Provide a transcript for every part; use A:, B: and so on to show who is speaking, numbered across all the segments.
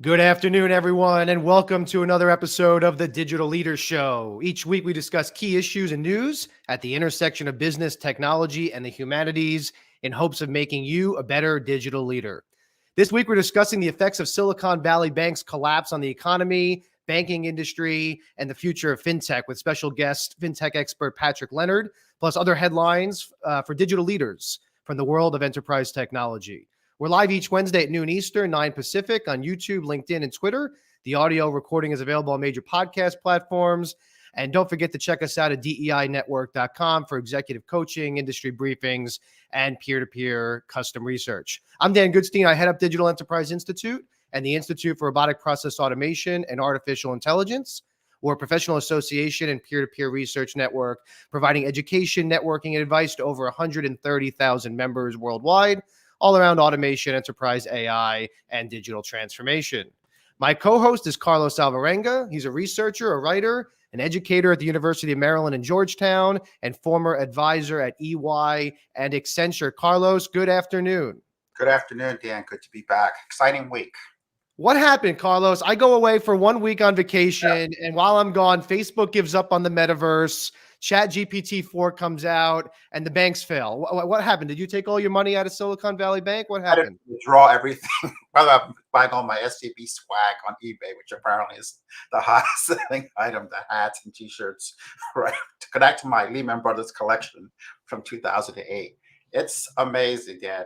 A: Good afternoon, everyone, and welcome to another episode of the Digital Leader Show. Each week, we discuss key issues and news at the intersection of business, technology, and the humanities in hopes of making you a better digital leader. This week, we're discussing the effects of Silicon Valley Bank's collapse on the economy, banking industry, and the future of FinTech with special guest FinTech expert Patrick Leonard, plus other headlines for digital leaders from the world of enterprise technology. We're live each Wednesday at noon Eastern, 9 Pacific on YouTube, LinkedIn, and Twitter. The audio recording is available on major podcast platforms. And don't forget to check us out at DEInetwork.com for executive coaching, industry briefings, and peer-to-peer custom research. I'm Dan Goodstein. I head up Digital Enterprise Institute and the Institute for Robotic Process Automation and Artificial Intelligence. We're a professional association and peer-to-peer research network providing education, networking, and advice to over 130,000 members worldwide, all around automation, enterprise AI, and digital transformation. My co-host is Carlos Alvarenga. He's a researcher, a writer, an educator at the University of Maryland in Georgetown, and former advisor at EY and Accenture. Carlos, good afternoon.
B: Good afternoon, Dan. Good to be back. Exciting week.
A: What happened, Carlos? I go away for 1 week on vacation, and while I'm gone, Facebook gives up on the metaverse. ChatGPT 4 comes out, and the banks fail. What happened? Did you take all your money out of Silicon Valley Bank? What happened?
B: I didn't withdraw everything. Well, I'm buying all my SVB swag on eBay, which apparently is the hottest selling item, the hats and T-shirts, right? To connect to my Lehman Brothers collection from 2008. It's amazing, Dan.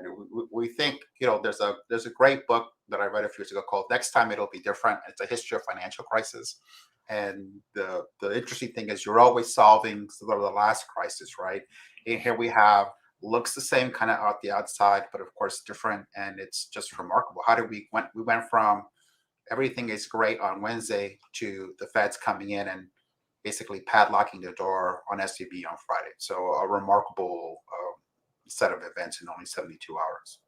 B: We think, there's a great book that I read a few years ago called Next Time It'll Be Different. It's a history of financial crisis. And the interesting thing is you're always solving sort of the last crisis, right? And here we have looks the same kind of out the outside, but of course different. And it's just remarkable. We went from everything is great on Wednesday to the Feds coming in and basically padlocking the door on SVB on Friday. So a remarkable set of events in only 72 hours.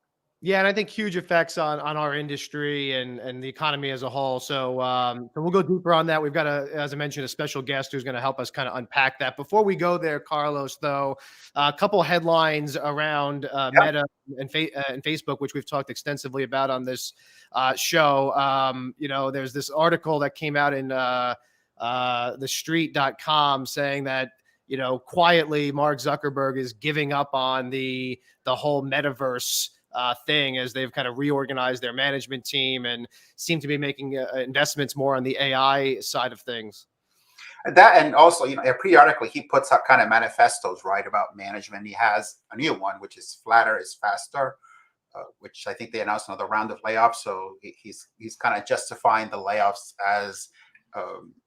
A: Yeah, and I think huge effects on our industry and the economy as a whole. So we'll go deeper on that. We've got, as I mentioned, a special guest who's going to help us kind of unpack that. Before we go there, Carlos, though, a couple headlines around Meta and Facebook, which we've talked extensively about on this show. There's this article that came out in thestreet.com saying that, quietly Mark Zuckerberg is giving up on the whole metaverse thing as they've kind of reorganized their management team and seem to be making investments more on the AI side of things.
B: That, and also, periodically he puts up kind of manifestos, right, about management. He has a new one, which is Flatter is Faster, which I think they announced another round of layoffs. So he's kind of justifying the layoffs as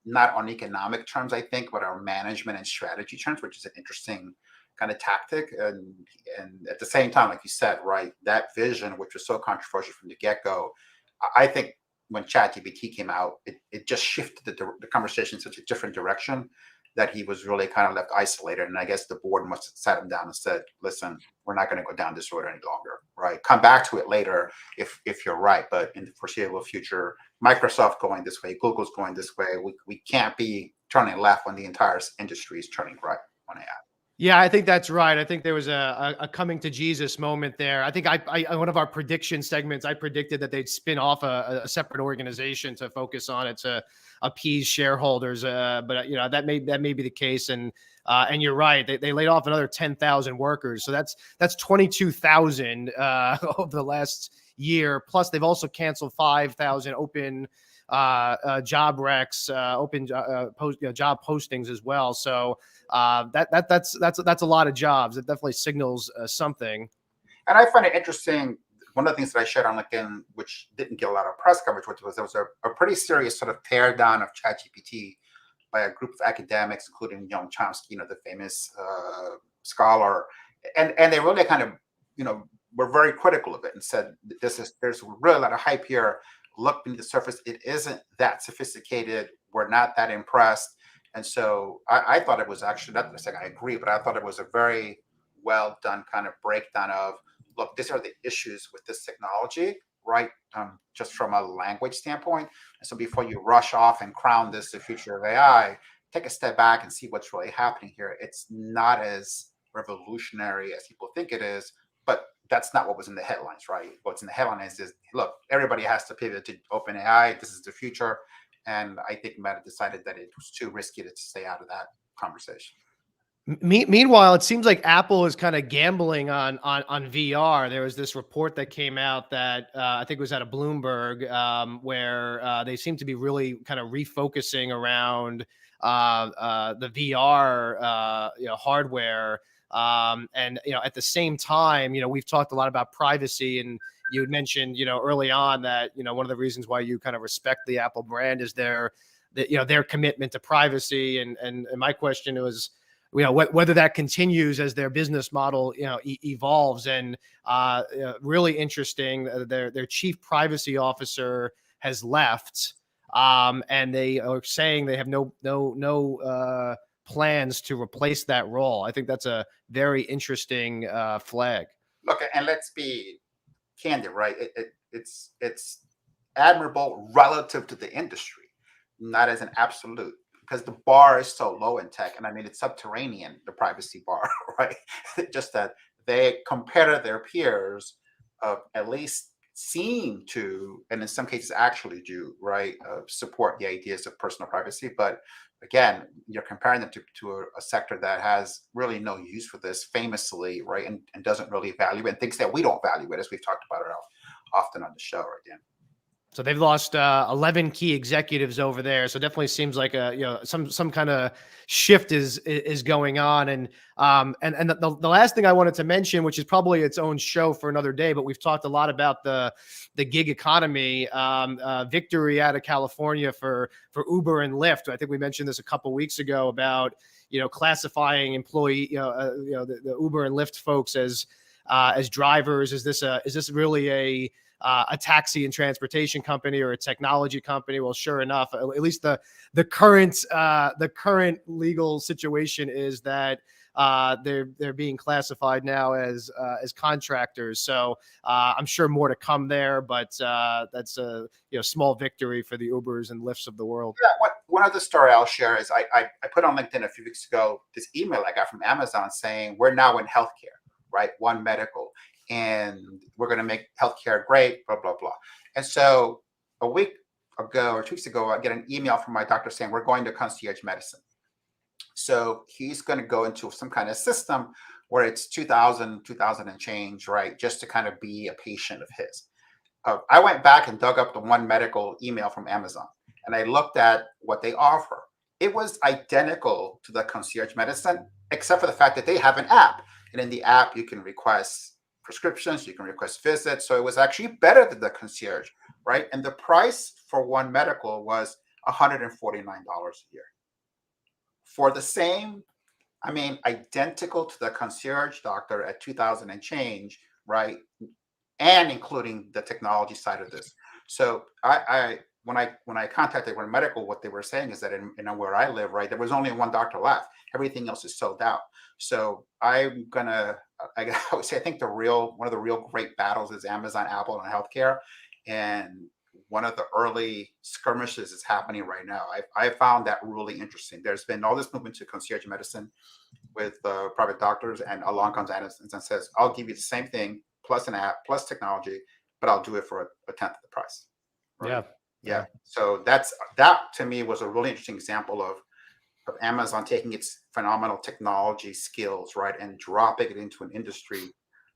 B: not on economic terms, I think, but on management and strategy terms, which is an interesting kind of tactic. And at the same time, like you said, right, that vision, which was so controversial from the get-go, I think when ChatGPT came out, it just shifted the conversation in such a different direction that he was really kind of left isolated. And I guess the board must have sat him down and said, listen, we're not going to go down this road any longer, right? Come back to it later if you're right. But in the foreseeable future, Microsoft going this way, Google's going this way. We can't be turning left when the entire industry is turning right on AI.
A: Yeah, I think that's right. I think there was a coming to Jesus moment there. I think I one of our prediction segments, I predicted that they'd spin off a separate organization to focus on it to appease shareholders. But that may be the case. And you're right. They laid off another 10,000 workers. So that's 22,000 over the last year. Plus, they've also canceled 5,000 open job recs, open job postings as well. So that's a lot of jobs. It definitely signals something.
B: And I find it interesting. One of the things that I shared on LinkedIn, which didn't get a lot of press coverage, was there was a pretty serious sort of tear down of ChatGPT by a group of academics, including Noam Chomsky, the famous scholar, and they really kind of were very critical of it and said there's really a lot of hype here. Look beneath the surface. It isn't that sophisticated. We're not that impressed. And so I thought it was actually, not saying I agree, but I thought it was a very well done kind of breakdown of, look, these are the issues with this technology, right? Just from a language standpoint. And so before you rush off and crown this the future of AI, take a step back and see what's really happening here. It's not as revolutionary as people think it is, but that's not what was in the headlines, right? What's in the headlines is, look, everybody has to pivot to OpenAI. This is the future. And I think Meta decided that it was too risky to stay out of that conversation.
A: Meanwhile, it seems like Apple is kind of gambling on VR. There was this report that came out that I think was out of Bloomberg, where they seem to be really kind of refocusing around the VR hardware. And at the same time, we've talked a lot about privacy, and you had mentioned early on that one of the reasons why you kind of respect the Apple brand is their commitment to privacy. And my question was, whether that continues as their business model, evolves. And really interesting, their chief privacy officer has left, and they are saying they have no plans to replace that role. I think that's a very interesting flag.
B: Look, and let's be candid, right? It's admirable relative to the industry, not as an absolute, because the bar is so low in tech. And I mean, it's subterranean, the privacy bar, right? Just that they, compared to their peers, at least seem to, and in some cases actually do, right, support the ideas of personal privacy. But again, you're comparing them to a sector that has really no use for this, famously, right, and doesn't really value it, and thinks that we don't value it, as we've talked about it often on the show, right, Dan?
A: So they've lost 11 key executives over there. So definitely seems like some kind of shift is going on. And the last thing I wanted to mention, which is probably its own show for another day, but we've talked a lot about the gig economy, victory out of California for Uber and Lyft. I think we mentioned this a couple weeks ago about classifying employee the Uber and Lyft folks as drivers. Is this really a taxi and transportation company or a technology company? Well, sure enough, at least the current legal situation is that they're being classified now as contractors. So I'm sure more to come there, but that's a small victory for the Ubers and Lyfts of the world.
B: Yeah, one other story I'll share is I put on LinkedIn a few weeks ago this email I got from Amazon saying we're now in healthcare, right? One Medical. And we're going to make healthcare great, blah, blah, blah. And so a week ago or 2 weeks ago, I get an email from my doctor saying we're going to concierge medicine. So he's going to go into some kind of system where it's 2000 and change, right? Just to kind of be a patient of his. I went back and dug up the One Medical email from Amazon, and I looked at what they offer. It was identical to the concierge medicine, except for the fact that they have an app. And in the app, you can request prescriptions, you can request visits. So it was actually better than the concierge, right? And the price for One Medical was $149 a year. For the same, I mean, identical to the concierge doctor at 2000 and change, right? And including the technology side of this. So when I contacted One Medical, what they were saying is that in where I live, right, there was only one doctor left. Everything else is sold out. So I would say I think one of the real great battles is Amazon, Apple, and healthcare. And one of the early skirmishes is happening right now. I found that really interesting. There's been all this movement to concierge medicine with private doctors, and along comes Amazon and says, I'll give you the same thing plus an app plus technology, but I'll do it for a tenth of the price. Right? Yeah. So that to me was a really interesting example of Amazon taking its phenomenal technology skills, right, and dropping it into an industry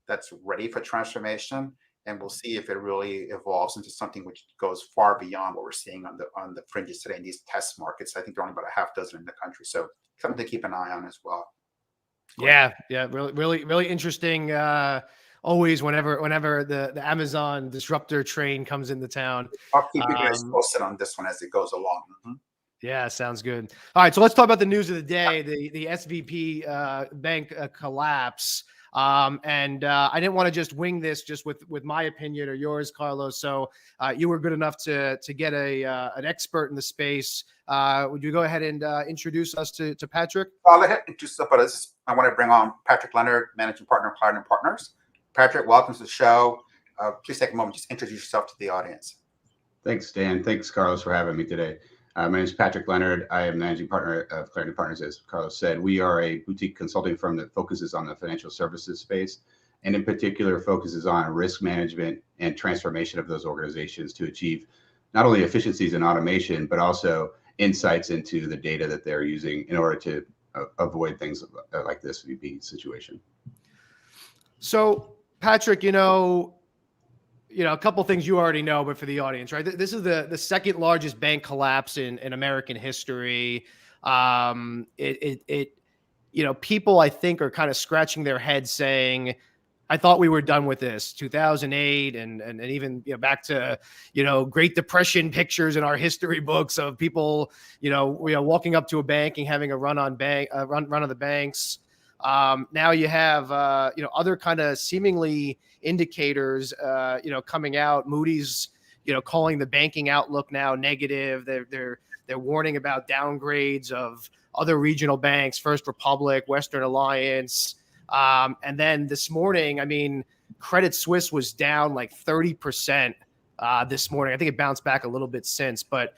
B: that's ready for transformation. And we'll see if it really evolves into something which goes far beyond what we're seeing on the fringes today in these test markets. I think there are only about a half dozen in the country, so something to keep an eye on as well.
A: Yeah, really interesting. Always, whenever the Amazon disruptor train comes into town.
B: I'll keep you guys posted on this one as it goes along. Mm-hmm.
A: Yeah, sounds good. All right, so let's talk about the news of the day: the SVB bank collapse. And I didn't want to just wing this just with my opinion or yours, Carlos. So you were good enough to get an expert in the space. Would you go ahead and introduce us to Patrick?
B: I'll let him introduce us, but I want to bring on Patrick Leonard, managing partner of Leonard & Partners. Patrick, welcome to the show. Please take a moment, just introduce yourself to the audience.
C: Thanks, Dan. Thanks, Carlos, for having me today. My name is Patrick Leonard. I am managing partner of Clarendon Partners, as Carlos said. We are a boutique consulting firm that focuses on the financial services space. and in particular focuses on risk management and transformation of those organizations to achieve not only efficiencies and automation, but also insights into the data that they're using in order to avoid things like this SVB situation.
A: So, Patrick, a couple things you already know, but for the audience, right? This is the second largest bank collapse in American history. People I think are kind of scratching their heads saying, I thought we were done with this 2008 and even back to Great Depression pictures in our history books of people walking up to a bank and having a run on the banks. Now you have other kind of seemingly indicators coming out. Moody's calling the banking outlook now negative. They're warning about downgrades of other regional banks, First Republic, Western Alliance. And then this morning, Credit Suisse was down like 30% this morning. I think it bounced back a little bit since, but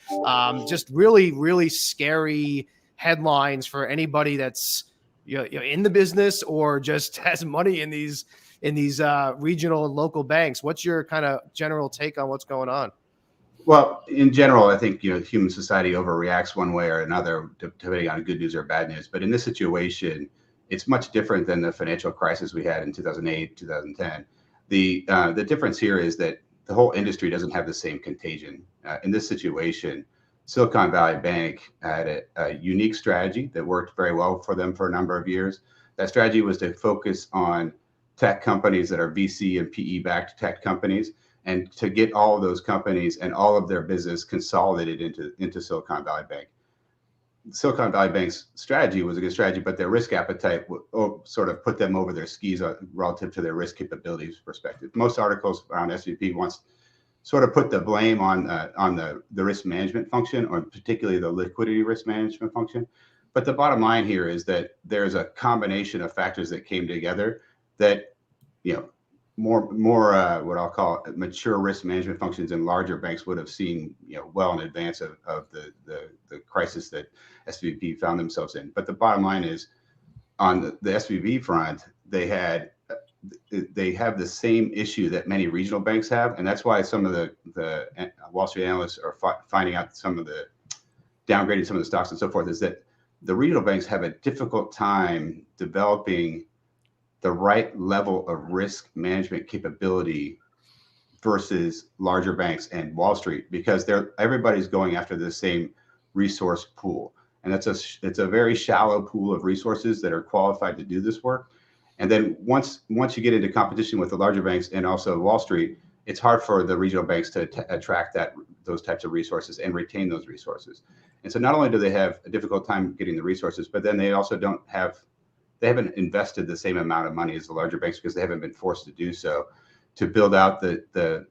A: just really, really scary headlines for anybody that's in the business or just has money in these regional and local banks. What's your kind of general take on what's going on?
C: Well, in general, I think human society overreacts one way or another depending on good news or bad news. But in this situation, it's much different than the financial crisis we had in 2008, 2010. The difference here is that the whole industry doesn't have the same contagion. In this situation, Silicon Valley Bank had a unique strategy that worked very well for them for a number of years. That strategy was to focus on tech companies that are VC and PE-backed tech companies, and to get all of those companies and all of their business consolidated into Silicon Valley Bank. Silicon Valley Bank's strategy was a good strategy, but their risk appetite sort of put them over their skis relative to their risk capabilities perspective. Most articles around SVB wants sort of put the blame on the risk management function, or particularly the liquidity risk management function. But the bottom line here is that there's a combination of factors that came together that, more what I'll call mature risk management functions in larger banks would have seen, well in advance of the crisis that SVB found themselves in. But the bottom line is, on the SVB front, they have the same issue that many regional banks have, and that's why some of the Wall Street analysts are finding out downgrading some of the stocks and so forth, is that the regional banks have a difficult time developing the right level of risk management capability versus larger banks and Wall Street, because everybody's going after the same resource pool, and it's a very shallow pool of resources that are qualified to do this work. And then once you get into competition with the larger banks and also Wall Street, it's hard for the regional banks to attract those types of resources and retain those resources. And so not only do they have a difficult time getting the resources, but then they also they haven't invested the same amount of money as the larger banks, because they haven't been forced to do so, to build out the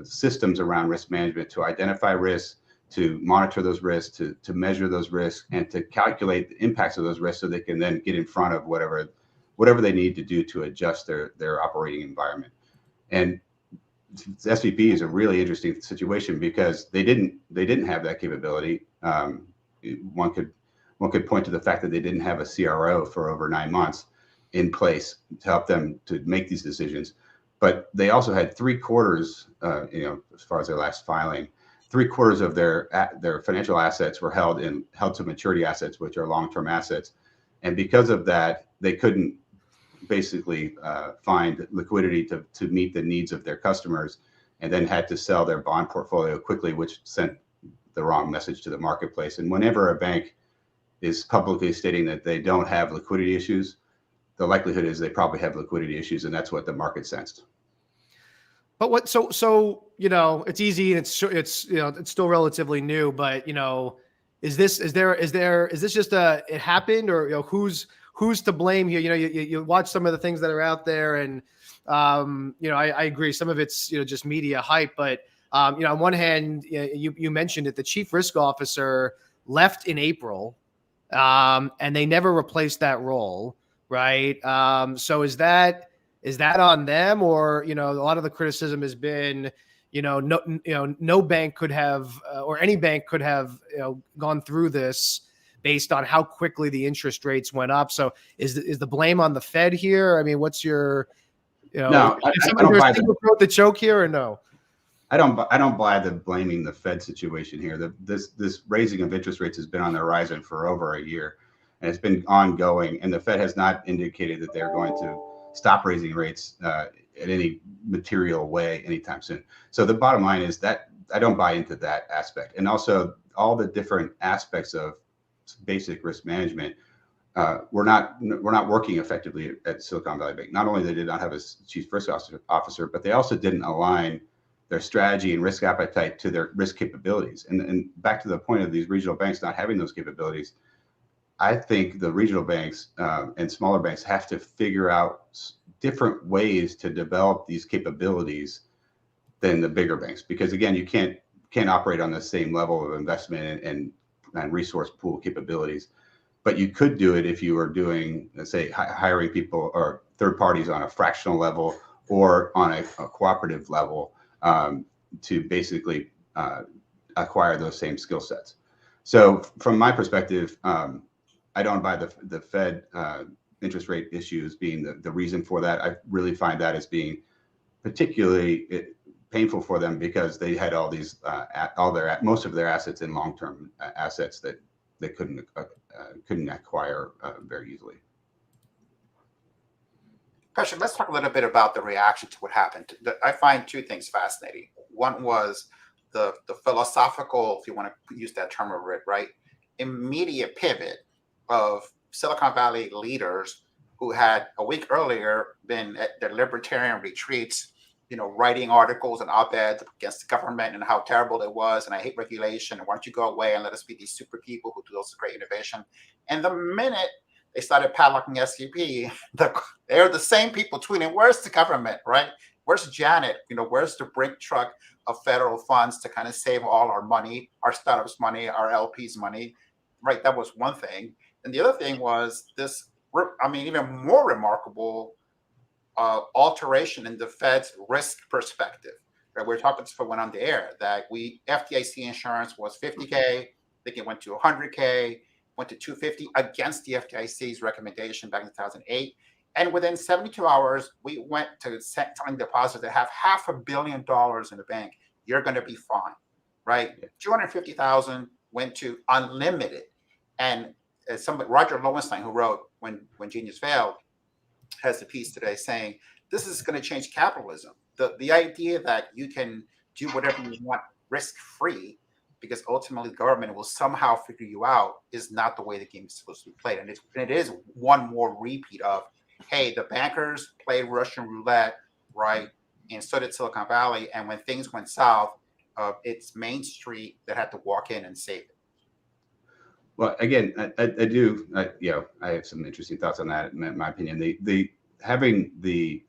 C: systems around risk management, to identify risks, to monitor those risks, to measure those risks, and to calculate the impacts of those risks so they can then get in front of whatever they need to do to adjust their operating environment. And SVB is a really interesting situation because they didn't have that capability. One could point to the fact that they didn't have a CRO for over 9 months in place to help them to make these decisions. But they also had 3/4, as far as their last filing, 3/4 of their financial assets were held to maturity assets, which are long-term assets. And because of that, they couldn't basically find liquidity to meet the needs of their customers, and then had to sell their bond portfolio quickly, which sent the wrong message to the marketplace. And whenever a bank is publicly stating that they don't have liquidity issues, the likelihood is they probably have liquidity issues, and that's what the market sensed.
A: But it's easy, and it's still relatively new, but is this just it happened, or who's to blame here? You watch some of the things that are out there, and I agree, some of it's just media hype, but on one hand, you mentioned it, the chief risk officer left in April, and they never replaced that role, right? So is that on them, or a lot of the criticism has been no bank could have or any bank could have gone through this based on how quickly the interest rates went up. So is the blame on the Fed here? I mean, what's your
C: No, I
A: is
C: don't
A: there a
C: buy
A: single throat to choke here or no?
C: I don't buy the blaming the Fed situation here. This raising of interest rates has been on the horizon for over a year, and it's been ongoing. And the Fed has not indicated that they're going to stop raising rates in any material way anytime soon. So the bottom line is that I don't buy into that aspect, and also all the different aspects of basic risk management. We're not working effectively at Silicon Valley Bank. Not only they did not have a chief risk officer, but they also didn't align their strategy and risk appetite to their risk capabilities. And back to the point of these regional banks not having those capabilities, I think the regional banks and smaller banks have to figure out different ways to develop these capabilities than the bigger banks, because again, you can't operate on the same level of investment and resource pool capabilities. But you could do it if you were doing, let's say, hiring people or third parties on a fractional level or on a cooperative level to basically acquire those same skill sets. So from my perspective, I don't buy the Fed interest rate issues being the reason for that. I really find that as being particularly painful for them, because they had all these most of their assets in long-term assets that they couldn't acquire very easily.
B: Patrick, let's talk a little bit about the reaction to what happened. I find two things fascinating. One was the philosophical, if you want to use that term, right, immediate pivot of Silicon Valley leaders who had a week earlier been at their libertarian retreats, writing articles and op-eds against the government and how terrible it was, and I hate regulation, and why don't you go away and let us be these super people who do those great innovation. And the minute they started padlocking SVB, they're the same people tweeting, where's the government, right? Where's Janet? Where's the brink truck of federal funds to kind of save all our money, our startups' money, our LPs' money, right? That was one thing. And the other thing was this, even more remarkable alteration in the Fed's risk perspective. Right? We were talking before we went on the air that FDIC insurance was $50K, I think it went to $100K, went to $250 against the FDIC's recommendation back in 2008. And within 72 hours, we went to telling depositors that have $500 million in the bank, you're going to be fine, right? Yeah. 250,000 went to unlimited. And Roger Lowenstein, who wrote When Genius Failed, has a piece today saying this is going to change capitalism. The idea that you can do whatever you want risk-free, because ultimately the government will somehow figure you out, is not the way the game is supposed to be played. And it is one more repeat of, hey, the bankers played Russian roulette, right? And so did Silicon Valley. And when things went south, it's Main Street that had to walk in and save it.
C: Well, again, I have some interesting thoughts on that. In my opinion, having the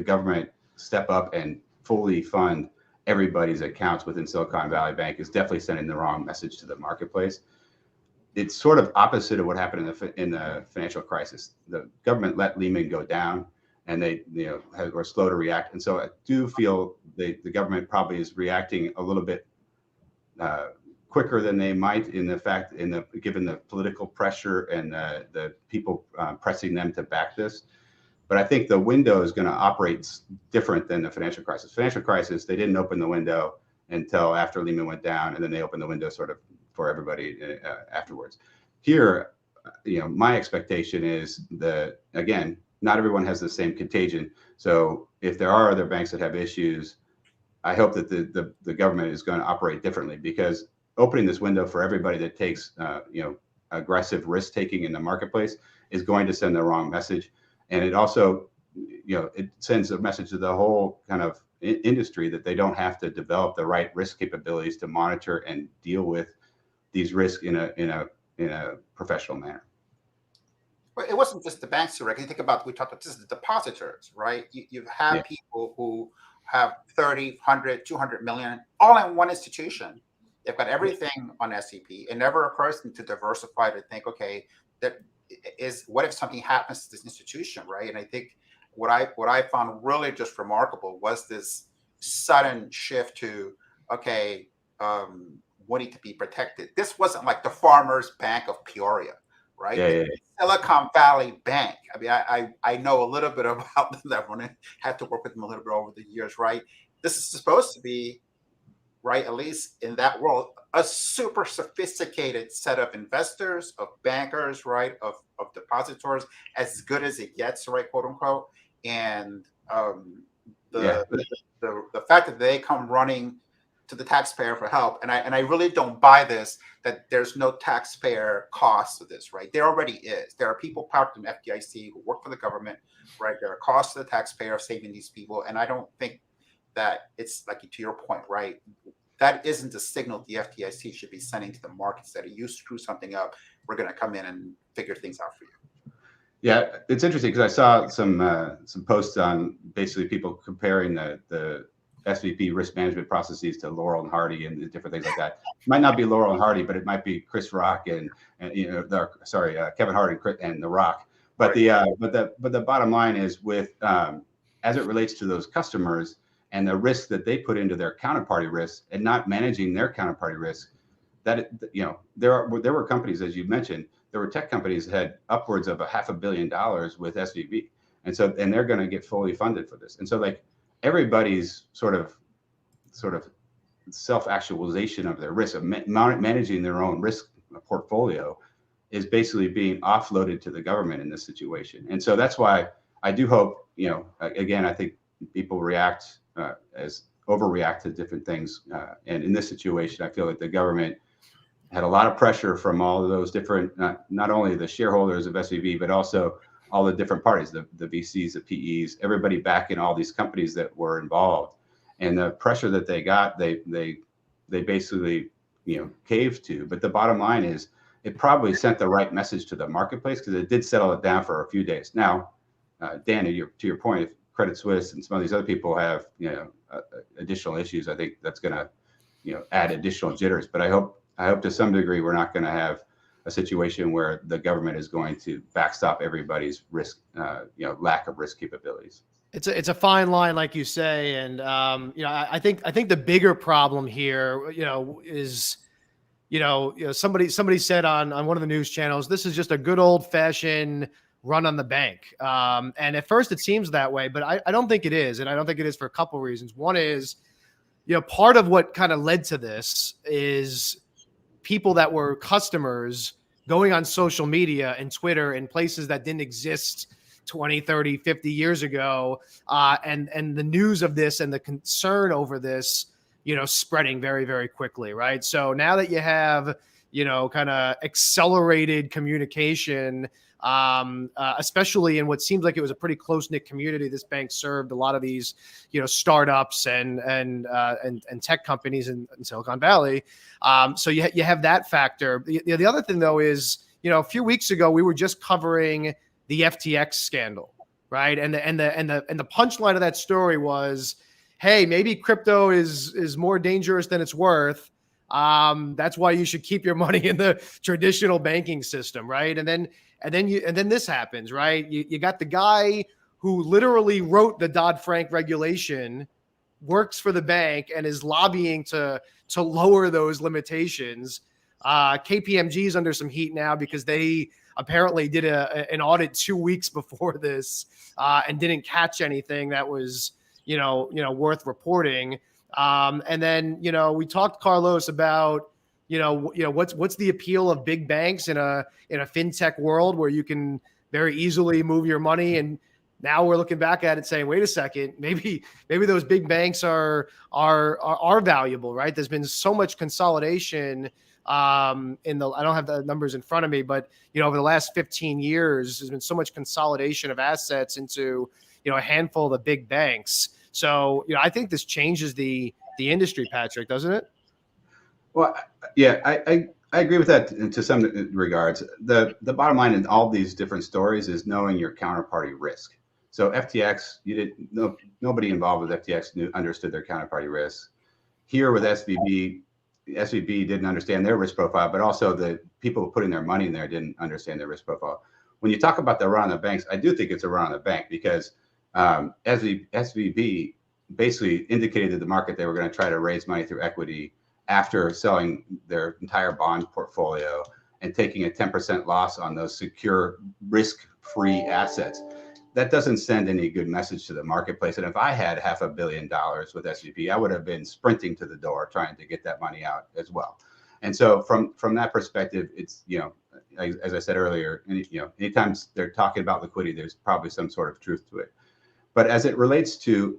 C: government step up and fully fund everybody's accounts within Silicon Valley Bank is definitely sending the wrong message to the marketplace. It's sort of opposite of what happened in the financial crisis. The government let Lehman go down, and they were slow to react. And so I do feel the government probably is reacting a little bit quicker than they might given the political pressure and the people pressing them to back this. But I think the window is going to operate different than the financial crisis. Financial crisis, they didn't open the window until after Lehman went down, and then they opened the window sort of for everybody afterwards. Here, my expectation is that, again, not everyone has the same contagion. So if there are other banks that have issues, I hope that the government is going to operate differently, because opening this window for everybody that takes aggressive risk taking in the marketplace is going to send the wrong message. And it also it sends a message to the whole kind of industry that they don't have to develop the right risk capabilities to monitor and deal with these risks in a professional manner.
B: But it wasn't just the banks, Rick. You think about, we talked about this, the depositors, right? You have people who have 30, 100, 200 million, all in one institution. They've got everything on SEP. It never occurs to them to diversify, to think, okay, what if something happens to this institution, right? And I think what I found really just remarkable was this sudden shift to, okay, we need to be protected. This wasn't like the Farmers Bank of Peoria, right?
C: Yeah, yeah,
B: Silicon Valley Bank. I mean, I know a little bit about that one. I had to work with them a little bit over the years, right? This is supposed to be, right, at least in that world, a super sophisticated set of investors, of bankers, right, of depositors, as good as it gets, right, quote unquote. And
C: yeah.
B: the, the fact that they come running to the taxpayer for help, and I really don't buy this, that there's no taxpayer cost to this, right? There already is. There are people parked in FDIC who work for the government, right? There are costs to the taxpayer of saving these people, and I don't think that it's like, to your point, right? That isn't the signal the FDIC should be sending to the markets, that you screw something up, we're going to come in and figure things out for you.
C: Yeah, it's interesting because I saw some posts on basically people comparing the SVP risk management processes to Laurel and Hardy and different things like that. It might not be Laurel and Hardy, but it might be Chris Rock and Kevin Hart and The Rock. But the bottom line is with as it relates to those customers and the risk that they put into their counterparty risk and not managing their counterparty risk, that there were companies, as you mentioned, there were tech companies that had upwards of $500 million with SVB, and they're going to get fully funded for this. And so like everybody's sort of self-actualization of their risk, of managing their own risk portfolio, is basically being offloaded to the government in this situation. And so that's why I do hope, again, I think people overreact to different things. And in this situation, I feel like the government had a lot of pressure from all of those different, not only the shareholders of SVB, but also all the different parties, the VCs, the PEs, everybody backing all these companies that were involved. And the pressure that they got, they basically, caved to. But the bottom line is, it probably sent the right message to the marketplace because it did settle it down for a few days. Now, Dan, to your point, if Credit Suisse and some of these other people have, additional issues, I think that's going to, add additional jitters. But I hope to some degree we're not going to have a situation where the government is going to backstop everybody's risk, lack of risk capabilities.
A: It's a fine line, like you say, and I think the bigger problem here, is somebody said on one of the news channels, this is just a good old fashioned run on the bank, and at first it seems that way, but I don't think it is, and I don't think it is for a couple of reasons. One is, part of what kind of led to this is people that were customers going on social media and Twitter and places that didn't exist 20, 30, 50 years ago. And the news of this and the concern over this, spreading very, very quickly. Right. So now that you have, kind of accelerated communication, especially in what seems like it was a pretty close-knit community. This bank served a lot of these, startups and tech companies in Silicon Valley. So you have that factor. The other thing, though, is, a few weeks ago we were just covering the FTX scandal, right? And the punchline of that story was, hey, maybe crypto is more dangerous than it's worth. That's why you should keep your money in the traditional banking system, right? And then this happens, right? You got the guy who literally wrote the Dodd-Frank regulation, works for the bank, and is lobbying to lower those limitations. KPMG is under some heat now because they apparently did an audit 2 weeks before this and didn't catch anything that was worth reporting. And then we talked, Carlos, about what's the appeal of big banks in a fintech world where you can very easily move your money. And now we're looking back at it saying, wait a second, maybe those big banks are valuable, right? There's been so much consolidation I don't have the numbers in front of me, but over the last 15 years, there's been so much consolidation of assets into a handful of the big banks. So I think this changes the industry, Patrick, doesn't it?
C: Well, yeah, I agree with that to some regards. The bottom line in all these different stories is knowing your counterparty risk. So FTX, nobody involved with FTX understood their counterparty risk. Here with SVB didn't understand their risk profile, but also the people putting their money in there didn't understand their risk profile. When you talk about the run on the banks, I do think it's a run on the bank because SVB basically indicated to the market they were going to try to raise money through equity after selling their entire bond portfolio. and taking a 10% loss on those secure, risk-free assets. That doesn't send any good message to the marketplace. And if I had $500 million with SVB, I would have been sprinting to the door trying to get that money out as well. And so from that perspective, it's, as I said earlier, anytime they're talking about liquidity, there's probably some sort of truth to it. But as it relates to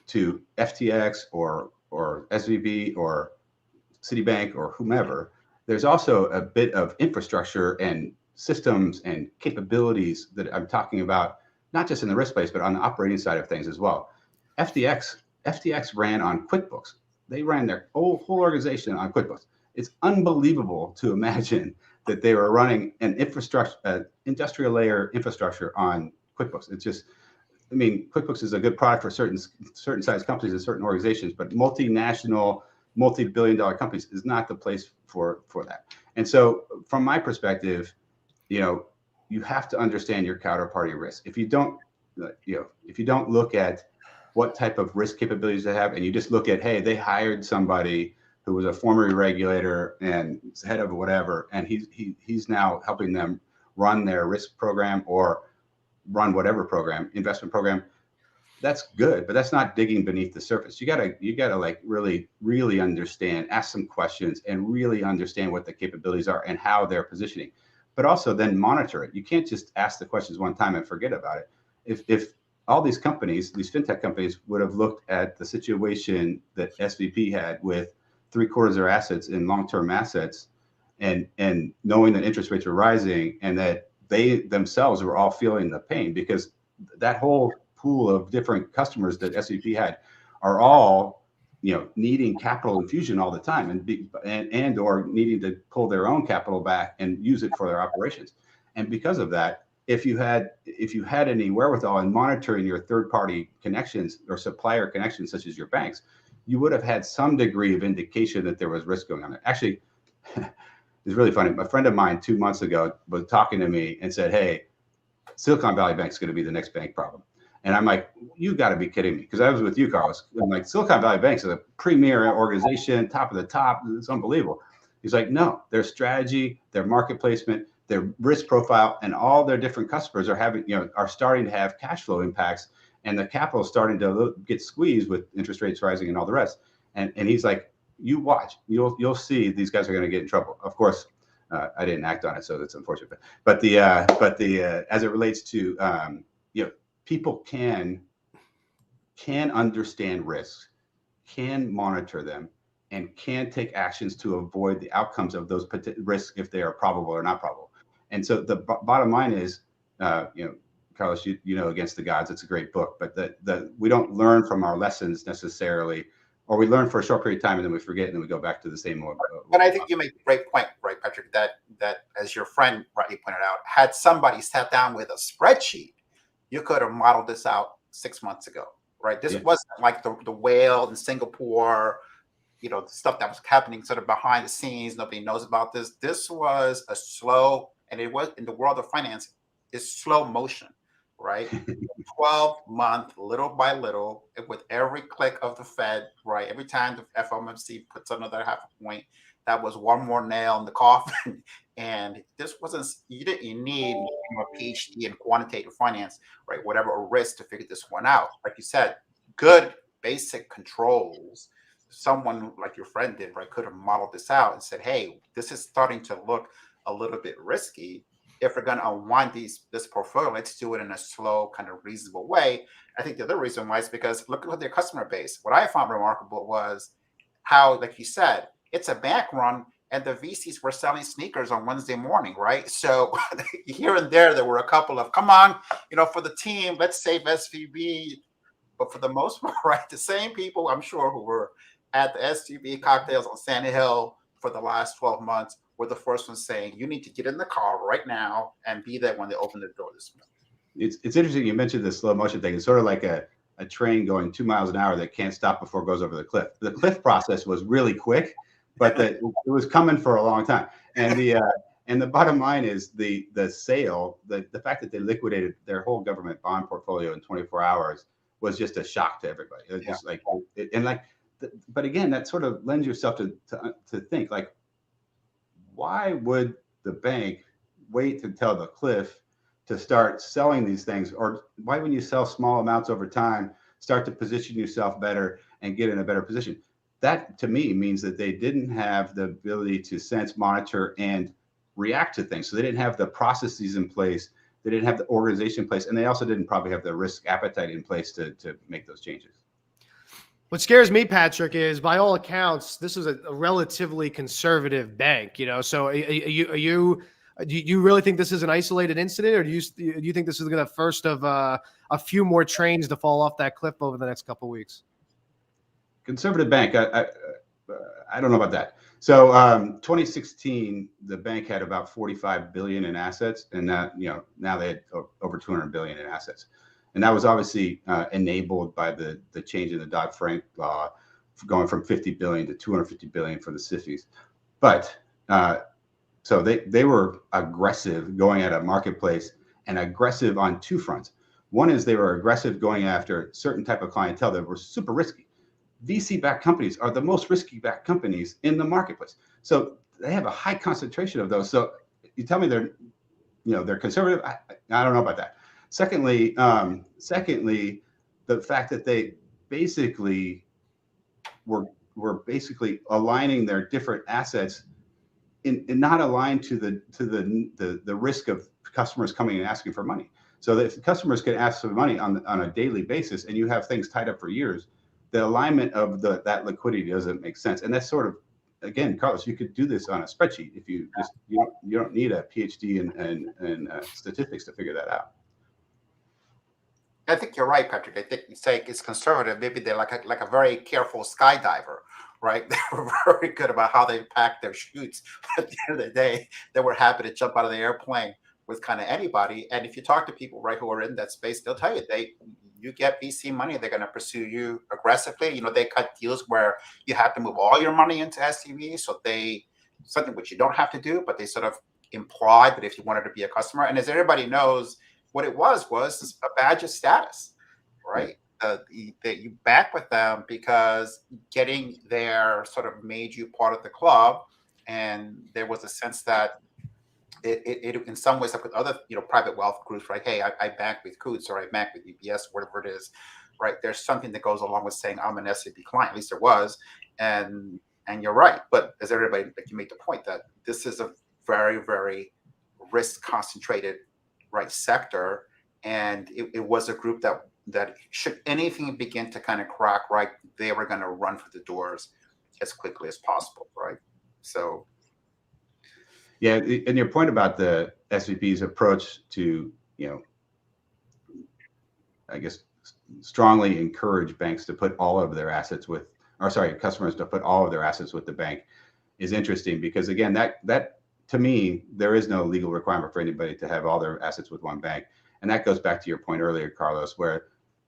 C: FTX or SVB or Citibank or whomever, there's also a bit of infrastructure and systems and capabilities that I'm talking about, not just in the risk space, but on the operating side of things as well. FTX ran on QuickBooks. They ran their whole organization on QuickBooks. It's unbelievable to imagine that they were running an infrastructure, industrial layer infrastructure on QuickBooks. It's just, I mean, QuickBooks is a good product for certain size companies and certain organizations, but multinational, multi-billion-dollar companies is not the place for that. And so, from my perspective, you have to understand your counterparty risk. If you don't, if you don't look at what type of risk capabilities they have, and you just look at, hey, they hired somebody who was a former regulator and head of whatever, and he's now helping them run their risk program or run whatever program, investment program. That's good, but that's not digging beneath the surface. You gotta like really understand, ask some questions, and really understand what the capabilities are and how they're positioning. But also then monitor it. You can't just ask the questions one time and forget about it. If all these companies, these fintech companies, would have looked at the situation that SVP had with 3/4 of their assets in long-term assets, and knowing that interest rates were rising and that they themselves were all feeling the pain, because that whole pool of different customers that SVP had are all, needing capital infusion all the time and or needing to pull their own capital back and use it for their operations. And because of that, if you had any wherewithal in monitoring your third-party connections or supplier connections, such as your banks, you would have had some degree of indication that there was risk going on there. Actually, it's really funny. A friend of mine 2 months ago was talking to me and said, hey, Silicon Valley Bank is going to be the next bank problem. And I'm like, you got to be kidding me. Because I was with you, Carlos. I'm like, Silicon Valley Bank is a premier organization, top of the top. It's unbelievable. He's like, no, their strategy, their market placement, their risk profile, and all their different customers are starting to have cash flow impacts, and the capital is starting to get squeezed with interest rates rising and all the rest. And he's like, you watch, you'll see these guys are going to get in trouble. Of course, I didn't act on it, so that's unfortunate. But as it relates to people can understand risks, can monitor them, and can take actions to avoid the outcomes of those risks if they are probable or not probable. And so the bottom line is, Carlos, Against the Gods, it's a great book, but we don't learn from our lessons necessarily, or we learn for a short period of time and then we forget and then we go back to the same old.
B: But I think you make a great point, right, Patrick, that as your friend rightly pointed out, had somebody sat down with a spreadsheet, you could have modeled this out 6 months ago, right? This wasn't like the whale in Singapore, the stuff that was happening sort of behind the scenes. Nobody knows about this. This was a slow, and it was in the world of finance, it's slow motion, right? 12-month, little by little, with every click of the Fed, right? Every time the FOMC puts another 0.5 point, that was one more nail in the coffin. And this wasn't, you need a PhD in quantitative finance, right? Whatever, a risk to figure this one out. Like you said, good basic controls. Someone like your friend did, right, could have modeled this out and said, hey, this is starting to look a little bit risky. If we're going to unwind this portfolio, let's do it in a slow, kind of reasonable way. I think the other reason why is because look at their customer base. What I found remarkable was how, like you said, it's a bank run, and the VCs were selling sneakers on Wednesday morning, right? So here and there were a couple of, come on, for the team, let's save SVB. But for the most part, right, the same people, I'm sure, who were at the SVB cocktails on Sand Hill for the last 12 months were the first ones saying, you need to get in the car right now and be there when they open the door this morning. It's
C: interesting you mentioned the slow motion thing. It's sort of like a train going 2 miles an hour that can't stop before it goes over the cliff. The cliff process was really quick, but it was coming for a long time. And the bottom line is the sale, the fact that they liquidated their whole government bond portfolio in 24 hours was just a shock to everybody. It was just but again, that sort of lends yourself to think like, why would the bank wait until the cliff to start selling these things? Or why, when you sell small amounts over time, start to position yourself better and get in a better position? That to me means that they didn't have the ability to sense, monitor, and react to things. So they didn't have the processes in place, they didn't have the organization in place, and they also didn't probably have the risk appetite in place to make those changes.
A: What scares me, Patrick, is by all accounts, this is a relatively conservative bank. So do you really think this is an isolated incident, or do you think this is going to first of a few more trains to fall off that cliff over the next couple of weeks?
C: Conservative bank, I don't know about that. So 2016, the bank had about 45 billion in assets, and that, now they had over 200 billion in assets. And that was obviously enabled by the change in the Dodd-Frank law, going from 50 billion to 250 billion for the SIFIs. But so they were aggressive going at a marketplace, and aggressive on two fronts. One is they were aggressive going after certain type of clientele that were super risky. VC-backed companies are the most risky-backed companies in the marketplace. So they have a high concentration of those. So you tell me they're conservative. I don't know about that. Secondly, the fact that they basically were basically aligning their different assets in not aligned to the risk of customers coming and asking for money. So that if customers can ask for money on a daily basis, and you have things tied up for years, the alignment of that liquidity doesn't make sense. And that's sort of, again, Carlos, you could do this on a spreadsheet if you don't need a PhD in statistics to figure that out.
B: I think you're right, Patrick. I think you say it's conservative. Maybe they're like a very careful skydiver, right? They were very good about how they packed their chutes. At the end of the day, they were happy to jump out of the airplane with kind of anybody. And if you talk to people, right, who are in that space, they'll tell you you get VC money, they're going to pursue you aggressively. They cut deals where you have to move all your money into SVB. So something which you don't have to do, but they sort of implied that if you wanted to be a customer, and as everybody knows, what it was a badge of status, right? That you back with them because getting there sort of made you part of the club, and there was a sense that it in some ways, like with other private wealth groups, right? Hey, I bank with Coots, or I bank with UBS, whatever it is, right? There's something that goes along with saying I'm an SVB client. At least there was, and you're right. But as everybody, like, you make the point that this is a very, very risk concentrated, right, sector, and it was a group that should anything begin to kind of crack, right, they were going to run for the doors as quickly as possible, right? So
C: yeah, and your point about the SVB's approach to, I guess, strongly encourage banks to put all of their assets customers to put all of their assets with the bank is interesting, because again, that to me, there is no legal requirement for anybody to have all their assets with one bank. And that goes back to your point earlier, Carlos, where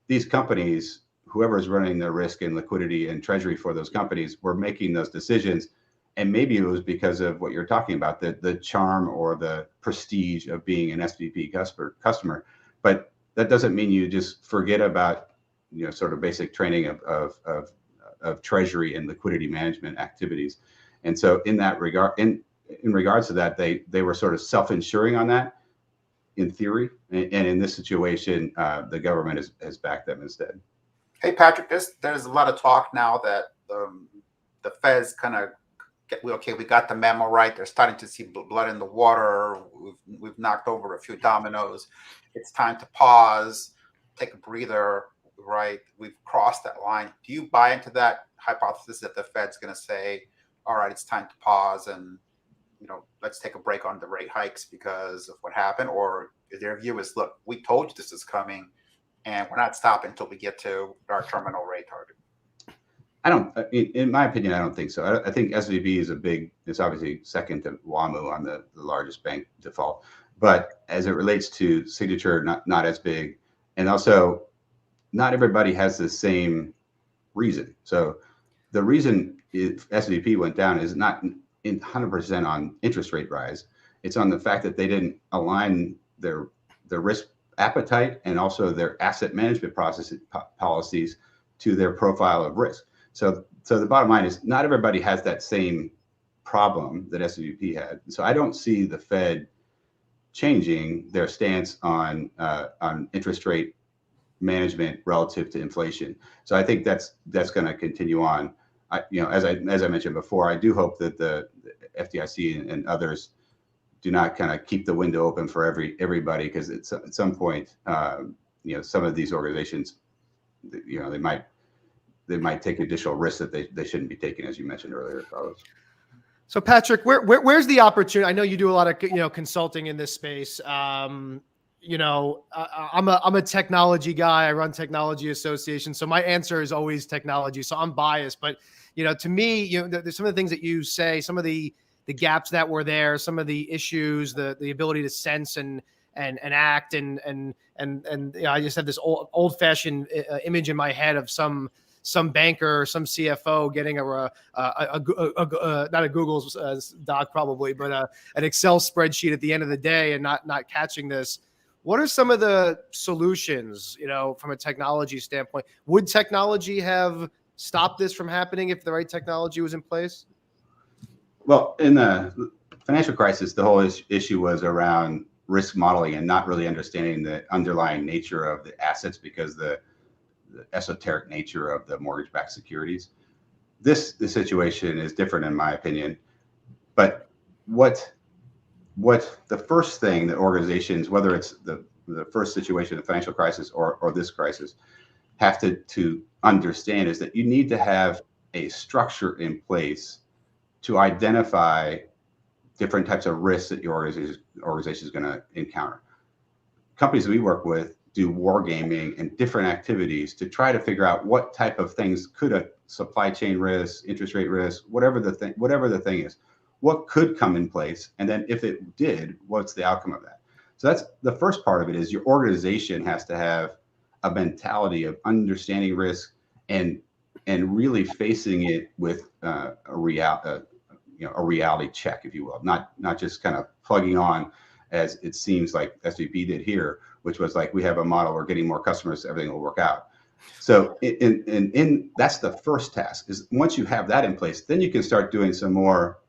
C: these companies, whoever is running the risk and liquidity and treasury for those companies, were making those decisions. And maybe it was because of what you're talking about, the charm or the prestige of being an SVB customer. But that doesn't mean you just forget about, sort of basic training of treasury and liquidity management activities. And so in that regard, in regards to that, they were sort of self-insuring on that in theory. And in this situation, the government has backed them instead.
B: Hey, Patrick, there's a lot of talk now that the Fed's kind of we got the memo, right? They're starting to see blood in the water. We've knocked over a few dominoes. It's time to pause, take a breather, right? We've crossed that line. Do you buy into that hypothesis that the Fed's going to say, all right, it's time to pause and, let's take a break on the rate hikes because of what happened? Or their view is, look, we told you this is coming and we're not stopping until we get to our terminal rate target?
C: In my opinion, I don't think so. I think SVB it's obviously second to WAMU on the largest bank default. But as it relates to Signature, not as big. And also, not everybody has the same reason. So the reason SVB went down is not 100% on interest rate rise. It's on the fact that they didn't align their risk appetite and also their asset management policies to their profile of risk. So the bottom line is not everybody has that same problem that SVB had. So I don't see the Fed changing their stance on interest rate management relative to inflation. So I think that's going to continue on. As I mentioned before, I do hope that the FDIC and others do not kind of keep the window open for everybody, because at some point, some of these organizations, they might take additional risks that they shouldn't be taking, as you mentioned earlier, Carlos.
A: So Patrick, where's the opportunity? I know you do a lot of consulting in this space. I'm a technology guy. I run technology associations, so my answer is always technology. So I'm biased, but to me, there's some of the things that you say, some of the gaps that were there, some of the issues, the ability to sense and act, and I just have this old fashioned image in my head of some banker or some CFO getting not a Google's doc probably, but an Excel spreadsheet at the end of the day and not catching this. What are some of the solutions, from a technology standpoint? Would technology have stopped this from happening if the right technology was in place?
C: Well, in the financial crisis, the whole issue was around risk modeling and not really understanding the underlying nature of the assets, because the esoteric nature of the mortgage-backed securities. The situation is different, in my opinion. But what the first thing that organizations, whether it's the first situation, the financial crisis, or this crisis, have to understand is that you need to have a structure in place to identify different types of risks that your organization is going to encounter. Companies we work with do wargaming and different activities to try to figure out what type of things could a supply chain risk, interest rate risk, whatever the thing is, what could come in place, and then if it did, what's the outcome of that? So that's the first part of it. Is your organization has to have a mentality of understanding risk and really facing it with a reality check, if you will, not just kind of plugging on, as it seems like SVB did here, which was like, we have a model, we're getting more customers, everything will work out. So that's the first task. Is once you have that in place, then you can start doing some more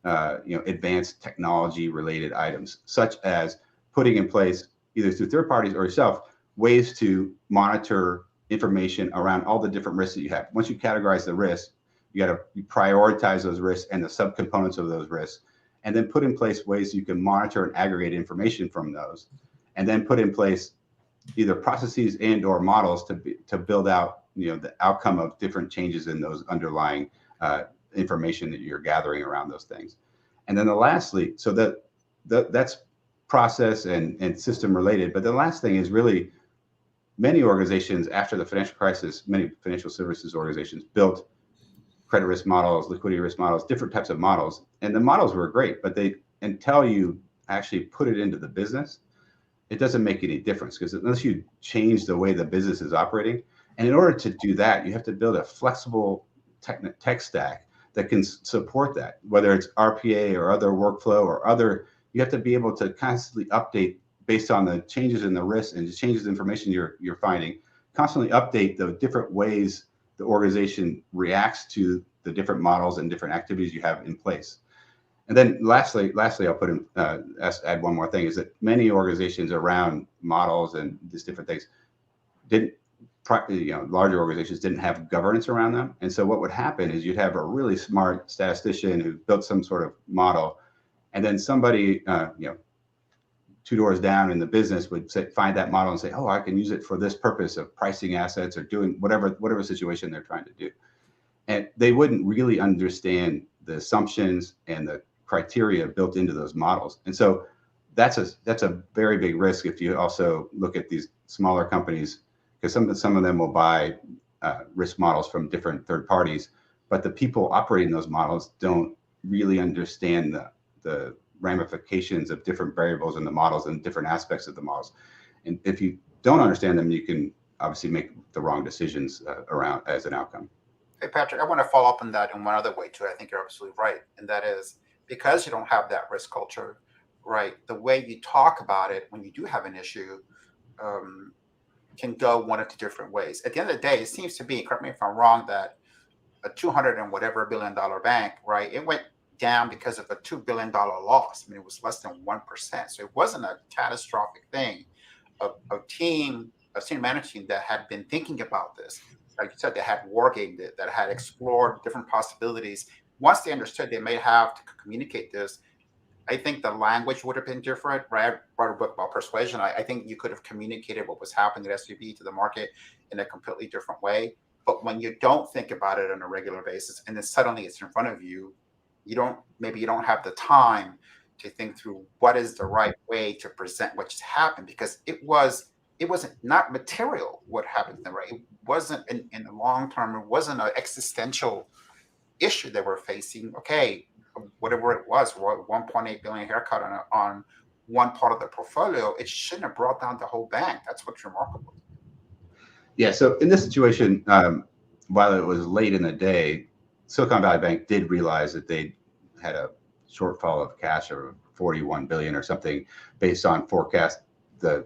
C: advanced technology related items, such as putting in place, either through third parties or yourself, ways to monitor information around all the different risks that you have. Once you categorize the risk, you prioritize those risks and the subcomponents of those risks, and then put in place ways you can monitor and aggregate information from those, and then put in place either processes and or models to build out the outcome of different changes in those underlying information that you're gathering around those things. And then lastly, so that's process and system related. But the last thing is really, many organizations after the financial crisis, many financial services organizations built credit risk models, liquidity risk models, different types of models. And the models were great, but until you actually put it into the business, it doesn't make any difference, because unless you change the way the business is operating, and in order to do that, you have to build a flexible tech stack that can support that, whether it's RPA or other workflow or other, you have to be able to constantly update based on the changes in the risk and the changes in information you're finding, constantly update the different ways the organization reacts to the different models and different activities you have in place. And then lastly, I'll put in, add one more thing, is that many organizations around models and these different things larger organizations didn't have governance around them. And so what would happen is you'd have a really smart statistician who built some sort of model, and then somebody, two doors down in the business would find that model and say, oh, I can use it for this purpose of pricing assets or doing whatever situation they're trying to do. And they wouldn't really understand the assumptions and the criteria built into those models. And so that's a very big risk if you also look at these smaller companies, because some of them will buy risk models from different third parties, but the people operating those models don't really understand the ramifications of different variables in the models and different aspects of the models. And if you don't understand them, you can obviously make the wrong decisions around as an outcome.
B: Hey, Patrick, I want to follow up on that in one other way too. I think you're absolutely right. And that is, because you don't have that risk culture, right? The way you talk about it when you do have an issue can go one of two different ways. At the end of the day, it seems to be, correct me if I'm wrong, that a 200 and whatever $1 billion bank, right? It went down because of a $2 billion loss. I mean, it was less than 1%. So it wasn't a catastrophic thing. A team, a senior management team that had been thinking about this, like you said, they had wargamed it, that had explored different possibilities. Once they understood they may have to communicate this, I think the language would have been different. Right? I wrote a book about persuasion. I think you could have communicated what was happening at SVB to the market in a completely different way. But when you don't think about it on a regular basis, and then suddenly it's in front of you, maybe you don't have the time to think through what is the right way to present what just happened, because it wasn't not material what happened to them, right? It wasn't in the long term, it wasn't an existential issue they were facing. Okay, whatever it was, 1.8 billion haircut on one part of the portfolio, it shouldn't have brought down the whole bank. That's what's remarkable.
C: Yeah, so in this situation, while it was late in the day, Silicon Valley Bank did realize that they had a shortfall of cash of 41 billion or something based on forecast, the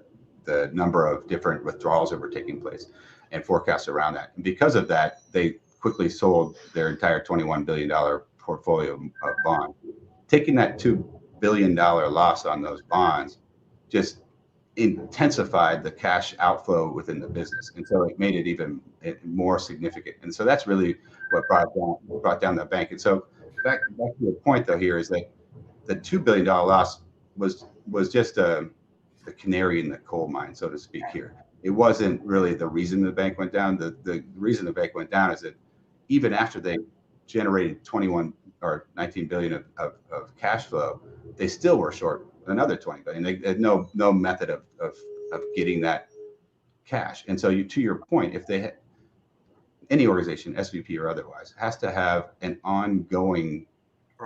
C: number of different withdrawals that were taking place and forecasts around that. And because of that, they quickly sold their entire $21 billion portfolio of bonds. Taking that $2 billion loss on those bonds just intensified the cash outflow within the business, and so it made it even more significant. And so that's really what brought down the bank. And so back to the point though here is that the $2 billion loss was just the canary in the coal mine, so to speak. Here, it wasn't really the reason the bank went down. The reason the bank went down is that even after they generated 21 or 19 billion of cash flow, they still were short another 20 billion. They had no method of getting that cash. And so to your point, if they had any organization, SVP or otherwise, has to have an ongoing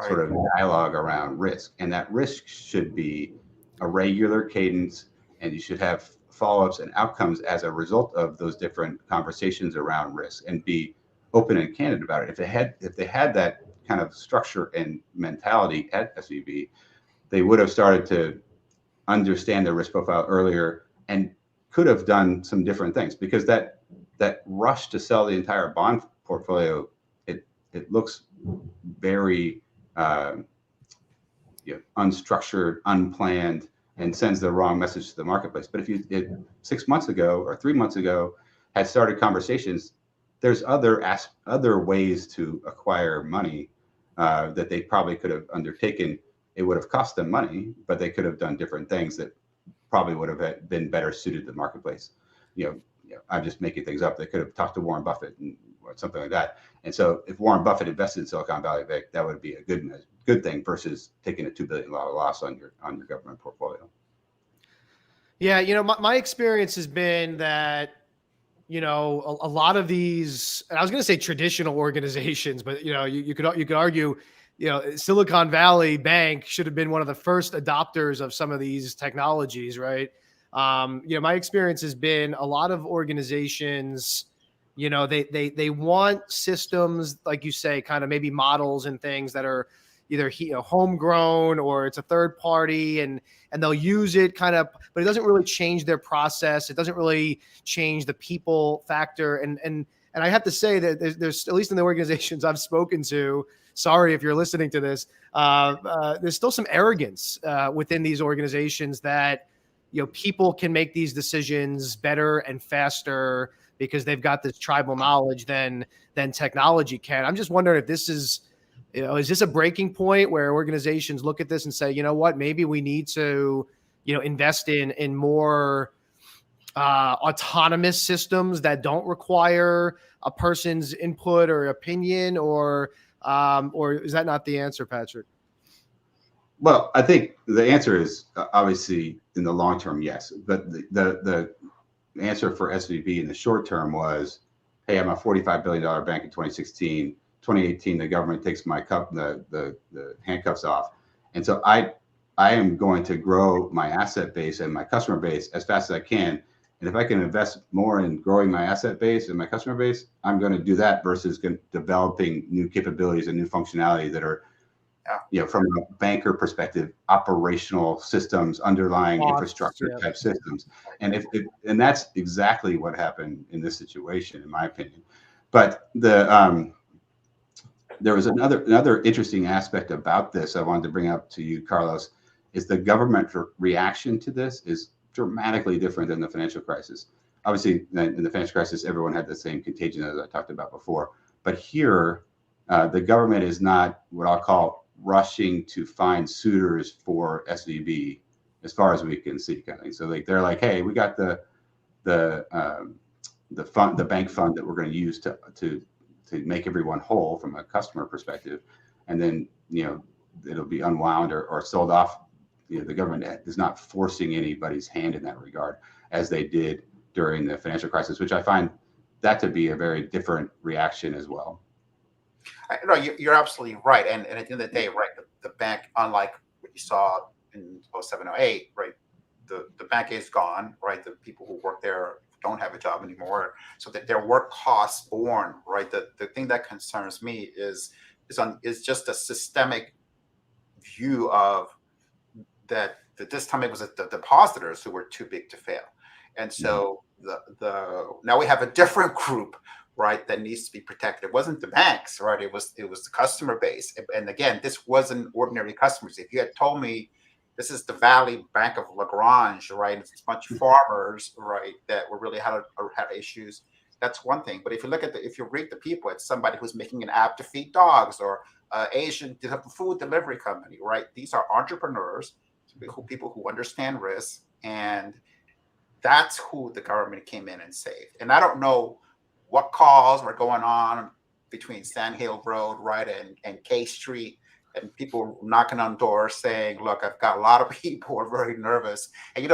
C: sort of dialogue around risk. And that risk should be a regular cadence, and you should have follow-ups and outcomes as a result of those different conversations around risk, and be open and candid about it. If they had that kind of structure and mentality at SVB, they would have started to understand their risk profile earlier and could have done some different things, because that rush to sell the entire bond portfolio, it looks very unstructured, unplanned, and sends the wrong message to the marketplace. But if you 6 months ago or 3 months ago had started conversations, there's other ways to acquire money that they probably could have undertaken. It would have cost them money, but they could have done different things that probably would have been better suited to the marketplace. I'm just making things up. They could have talked to Warren Buffett or something like that. And so if Warren Buffett invested in Silicon Valley Bank, that would be a good thing versus taking a $2 billion loss on your government portfolio.
A: Yeah, my experience has been that, a lot of these, and I was going to say traditional organizations, but you could argue, Silicon Valley Bank should have been one of the first adopters of some of these technologies, right? My experience has been a lot of organizations, they want systems, like you say, kind of maybe models and things that are either homegrown or it's a third party, and they'll use it kind of, but it doesn't really change their process. It doesn't really change the people factor. And I have to say that there's at least in the organizations I've spoken to, sorry if you're listening to this, there's still some arrogance within these organizations that, people can make these decisions better and faster because they've got this tribal knowledge than technology can. I'm just wondering if this is, is this a breaking point where organizations look at this and say, you know what, maybe we need to, invest in more autonomous systems that don't require a person's input or opinion, or is that not the answer, Patrick?
C: Well, I think the answer is obviously in the long term, yes. But the answer for SVB in the short term was, hey, I'm a $45 billion bank in 2016. 2018, the government takes my the handcuffs off. And so I am going to grow my asset base and my customer base as fast as I can. And if I can invest more in growing my asset base and my customer base, I'm going to do that versus developing new capabilities and new functionality that are, from a banker perspective, operational systems, underlying infrastructure type systems. And and that's exactly what happened in this situation, in my opinion. But there was another interesting aspect about this I wanted to bring up to you, Carlos, is the government reaction to this is dramatically different than the financial crisis. Obviously, in the financial crisis, everyone had the same contagion as I talked about before. But here, the government is not what I'll call rushing to find suitors for SVB, as far as we can see, kind of thing. So like they're like, hey, we got the fund, the bank fund that we're going to use to make everyone whole from a customer perspective, and then it'll be unwound or sold off. The government is not forcing anybody's hand in that regard, as they did during the financial crisis, which I find that to be a very different reaction as well.
B: No, you're absolutely right. And at the end of the day, right, the bank, unlike what you saw in 07, 08, right, the bank is gone, right? The people who work there don't have a job anymore. So that their work costs borne, right? The thing that concerns me is just a systemic view of that this time it was the depositors who were too big to fail. And so now we have a different group, right, that needs to be protected. It wasn't the banks, right? It was the customer base. And again, this wasn't ordinary customers. If you had told me this is the Valley Bank of Lagrange, right, it's a bunch of farmers, right, that were really had issues, that's one thing. But if you look at if you read the people, it's somebody who's making an app to feed dogs, or Asian food delivery company, right? These are entrepreneurs, people who understand risk, and that's who the government came in and saved. And I don't know what calls were going on between Sand Hill Road, right, and K Street, and people knocking on doors saying, look, I've got a lot of people who are very nervous. And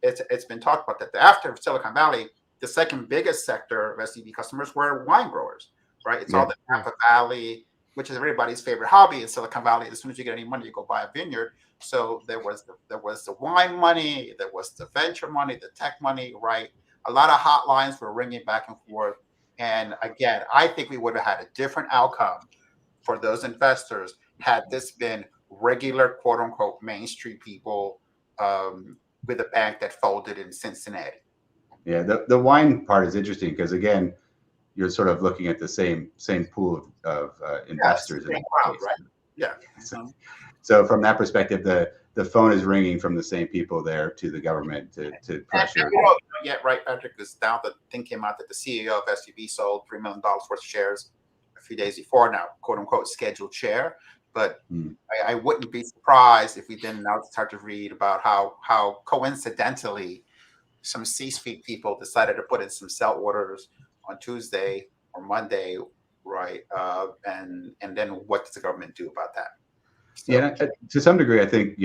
B: it's been talked about that after Silicon Valley, the second biggest sector of SVB customers were wine growers, right? It's all the Napa Valley, which is everybody's favorite hobby in Silicon Valley. As soon as you get any money, you go buy a vineyard. So there was the wine money, there was the venture money, the tech money, right? A lot of hotlines were ringing back and forth. And again, I think we would have had a different outcome for those investors had this been regular, quote unquote, Main Street people with a bank that folded in Cincinnati.
C: Yeah, the wine part is interesting because, again, you're sort of looking at the same pool of investors.
B: Yeah, crowd, right? Yeah.
C: So from that perspective, the phone is ringing from the same people there to the government to pressure.
B: Yeah, right, Patrick, because now the thing came out that the CEO of SVB sold $3 million worth of shares a few days before, now, quote unquote, scheduled share. But I wouldn't be surprised if we then now start to read about how coincidentally some C-suite people decided to put in some sell orders on Tuesday or Monday, right? And then what does the government do about that? So,
C: yeah, to some degree, I think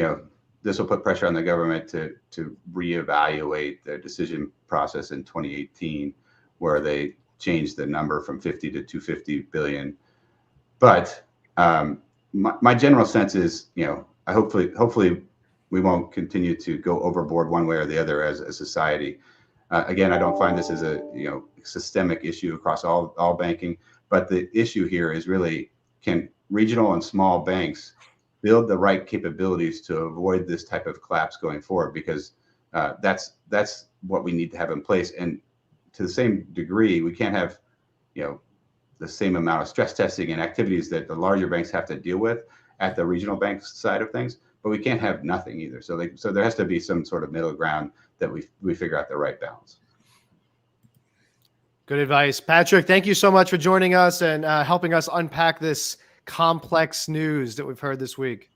C: this will put pressure on the government to reevaluate their decision process in 2018, where they changed the number from 50 to 250 billion. But my general sense is, hopefully we won't continue to go overboard one way or the other as a society. Again, I don't find this as a systemic issue across all banking, but the issue here is really, can regional and small banks build the right capabilities to avoid this type of collapse going forward? Because that's what we need to have in place. And to the same degree, we can't have the same amount of stress testing and activities that the larger banks have to deal with at the regional bank side of things, but we can't have nothing either. So there has to be some sort of middle ground that we figure out the right balance.
A: Good advice. Patrick, thank you so much for joining us and helping us unpack this complex news that we've heard this week.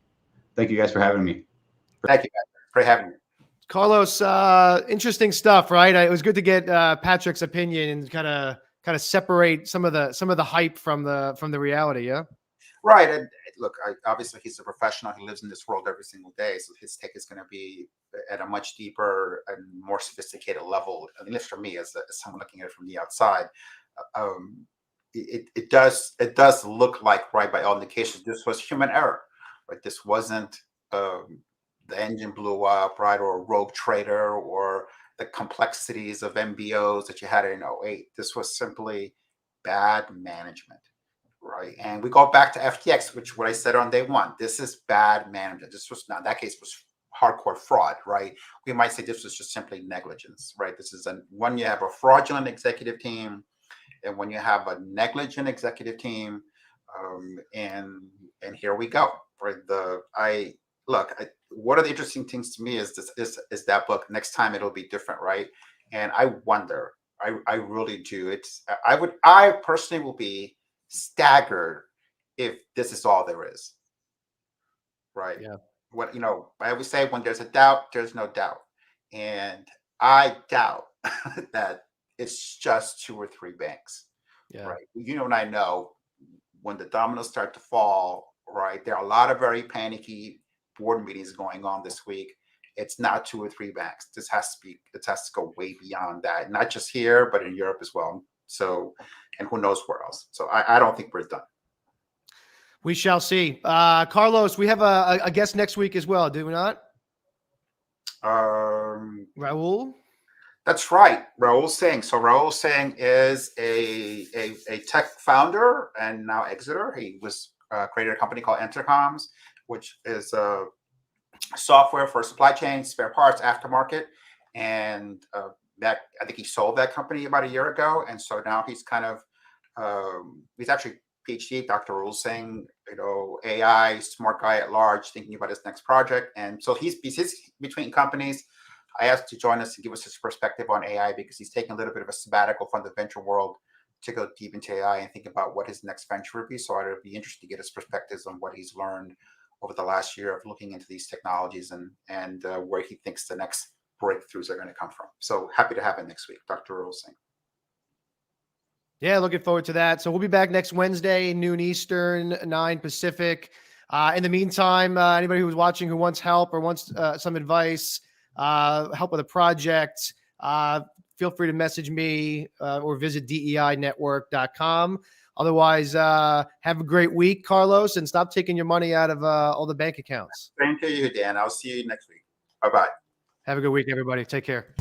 C: Thank you guys for having me.
B: Thank you, Patrick, for having me.
A: Carlos, interesting stuff, right? It was good to get Patrick's opinion and kind of separate some of the hype from the reality. Yeah.
B: Right. And look, obviously he's a professional. He lives in this world every single day. So his take is going to be at a much deeper and more sophisticated level, at least for me as someone looking at it from the outside. It does look like, right, by all indications, this was human error, right? This wasn't the engine blew up, right, or a rogue trader, or the complexities of MBOs that you had in 08. This was simply bad management, right? And we go back to FTX, which what I said on day one, this is bad management. This was not, that case was hardcore fraud, right? We might say this was just simply negligence, right? This is when you have a fraudulent executive team, and when you have a negligent executive team, And here we go. One of the interesting things to me is is that book. Next time it'll be different, right? And I wonder, I really do. I personally will be staggered if this is all there is, right?
A: Yeah.
B: I always say, when there's a doubt, there's no doubt. And I doubt that it's just 2 or 3 banks,
A: Yeah.
B: right? And I know, when the dominoes start to fall, right, there are a lot of very panicky board meetings going on this week. It's not 2 or 3 banks. It has to go way beyond that, not just here, but in Europe as well. So, and who knows where else. So I don't think we're done.
A: We shall see. Carlos, we have a guest next week as well, do we not? Raul?
B: That's right, Raul Singh. So Raul Singh is a tech founder and now exeter. He was created a company called Intercoms, which is software for supply chain, spare parts, aftermarket, and that I think he sold that company about a year ago, and so now he's kind of he's actually PhD, Dr. Raul Singh, AI smart guy at large, thinking about his next project, and so he's between companies. I asked to join us and give us his perspective on AI because he's taking a little bit of a sabbatical from the venture world to go deep into AI and think about what his next venture would be. So I'd be interested to get his perspectives on what he's learned over the last year of looking into these technologies and where he thinks the next breakthroughs are going to come from. So happy to have him next week, Dr. Raul Singh.
A: Yeah, looking forward to that. So we'll be back next Wednesday, noon Eastern, 9 Pacific. In the meantime, anybody who's watching who wants help or wants some advice, help with a project, feel free to message me or visit DEInetwork.com. Otherwise, have a great week, Carlos, and stop taking your money out of all the bank accounts.
B: Thank you, Dan. I'll see you next week. Bye-bye.
A: Have a good week, everybody. Take care.